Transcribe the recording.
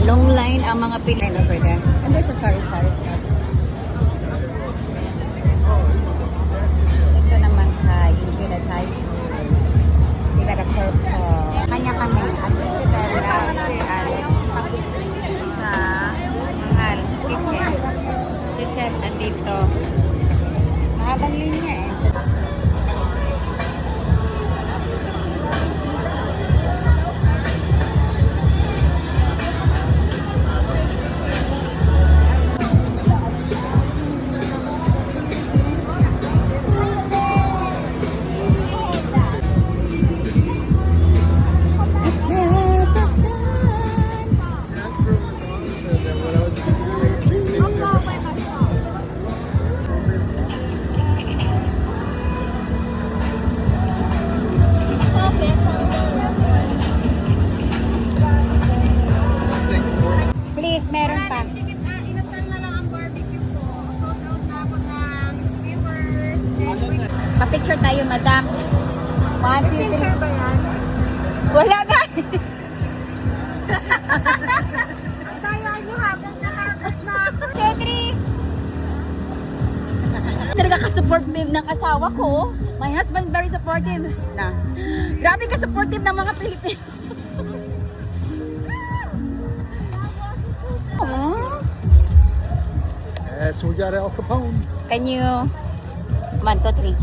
Long line ang mga Pilipino over there. And there's a sari-sari store. Ito naman kay Enjoy the Thai food. We got a purple. Kanya kami. At yung si Bella, si Alex, sa Mahal Kitchen. Si Seth andito. Mahabang linya eh. Please, meron pa. Inasal na lang ang barbecue po. Sold out na ako ng skewers. Pa-picture tayo, madam. 1, 2, 3. ba yan? Wala na. Kaya nyo habang nakakot na ako. 2, 3. Talaga ka-supportive ng asawa ko. My husband very supportive. Na. Grabe ka-supportive ng mga Pilipino. Yes, we got Al Capone. Can you 1, 2, 3.